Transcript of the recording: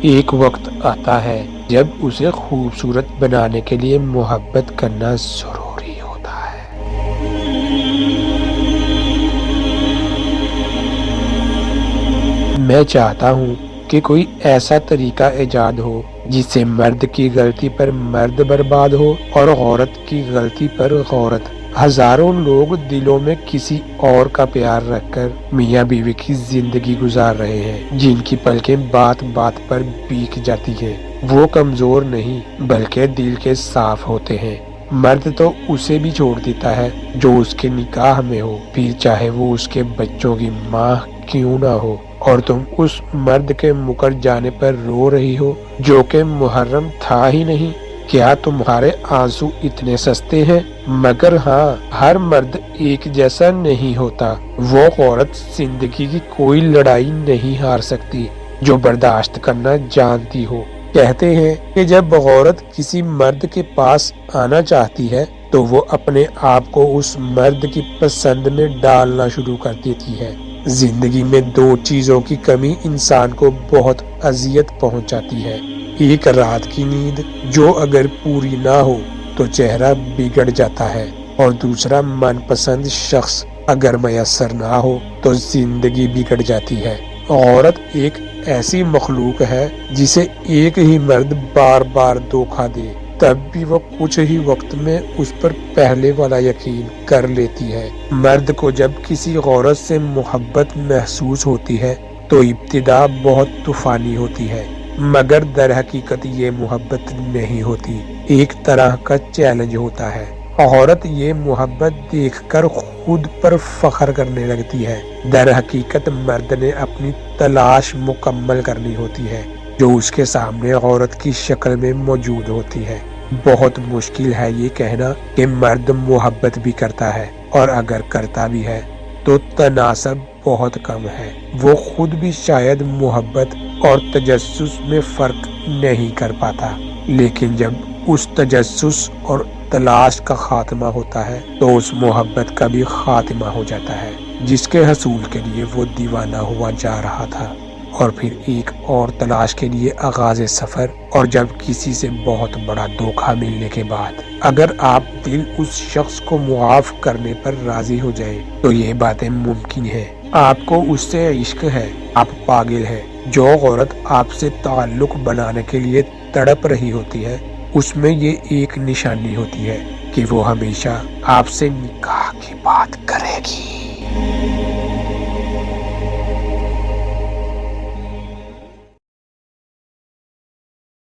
ایک وقت آتا ہے جب اسے خوبصورت بنانے کے لیے محبت کرنا ضروری ہوتا ہے۔ میں چاہتا ہوں کہ کوئی ایسا طریقہ ایجاد ہو جس سے مرد کی غلطی پر مرد برباد ہو اور عورت کی غلطی پر عورت۔ ہزاروں لوگ دلوں میں کسی اور کا پیار رکھ کر میاں بیوی کی زندگی گزار رہے ہیں، جن کی پلکیں بات بات پر بھیگ جاتی ہیں۔ وہ کمزور نہیں بلکہ دل کے صاف ہوتے ہیں۔ مرد تو اسے بھی چھوڑ دیتا ہے جو اس کے نکاح میں ہو، پھر چاہے وہ اس کے بچوں کی ماں کیوں نہ ہو، اور تم اس مرد کے مکر جانے پر رو رہی ہو جو کہ محرم تھا ہی نہیں۔ کیا تمہارے آنسو اتنے سستے ہیں؟ مگر ہاں، ہر مرد ایک جیسا نہیں ہوتا۔ وہ عورت زندگی کی کوئی لڑائی نہیں ہار سکتی جو برداشت کرنا جانتی ہو۔ کہتے ہیں کہ جب عورت کسی مرد کے پاس آنا چاہتی ہے تو وہ اپنے آپ کو اس مرد کی پسند میں ڈالنا شروع کر دیتی ہے۔ زندگی میں دو چیزوں کی کمی انسان کو بہت اذیت پہنچاتی ہے، ایک رات کی نیند جو اگر پوری نہ ہو تو چہرہ بگڑ جاتا ہے، اور دوسرا من پسند شخص اگر میسر نہ ہو تو زندگی بگڑ جاتی ہے۔ عورت ایک ایسی مخلوق ہے جسے ایک ہی مرد بار بار دھوکہ دے تب بھی وہ کچھ ہی وقت میں اس پر پہلے والا یقین کر لیتی ہے۔ مرد کو جب کسی عورت سے محبت محسوس ہوتی ہے تو ابتدا بہت طوفانی ہوتی ہے، مگر در حقیقت یہ محبت نہیں ہوتی، ایک طرح کا چیلنج ہوتا ہے۔ عورت یہ محبت دیکھ کر خود پر فخر کرنے لگتی ہے۔ در حقیقت مرد نے اپنی تلاش مکمل کرنی ہوتی ہے جو اس کے سامنے عورت کی شکل میں موجود ہوتی ہے۔ بہت مشکل ہے یہ کہنا کہ مرد محبت بھی کرتا ہے، اور اگر کرتا بھی ہے تو تناسب بہت کم ہے۔ وہ خود بھی شاید محبت اور تجسس میں فرق نہیں کر پاتا، لیکن جب اس تجسس اور تلاش کا خاتمہ ہوتا ہے تو اس محبت کا بھی خاتمہ ہو جاتا ہے جس کے حصول کے لیے وہ دیوانہ ہوا جا رہا تھا، اور پھر ایک اور تلاش کے لیے آغاز سفر۔ اور جب کسی سے بہت بڑا دھوکہ ملنے کے بعد اگر آپ دل اس شخص کو معاف کرنے پر راضی ہو جائیں تو یہ باتیں ممکن ہیں۔ آپ کو اس سے عشق ہے، آپ پاگل ہیں۔ جو عورت آپ سے تعلق بنانے کے لیے تڑپ رہی ہوتی ہے اس میں یہ ایک نشانی ہوتی ہے کہ وہ ہمیشہ آپ سے نکاح کی بات کرے گی۔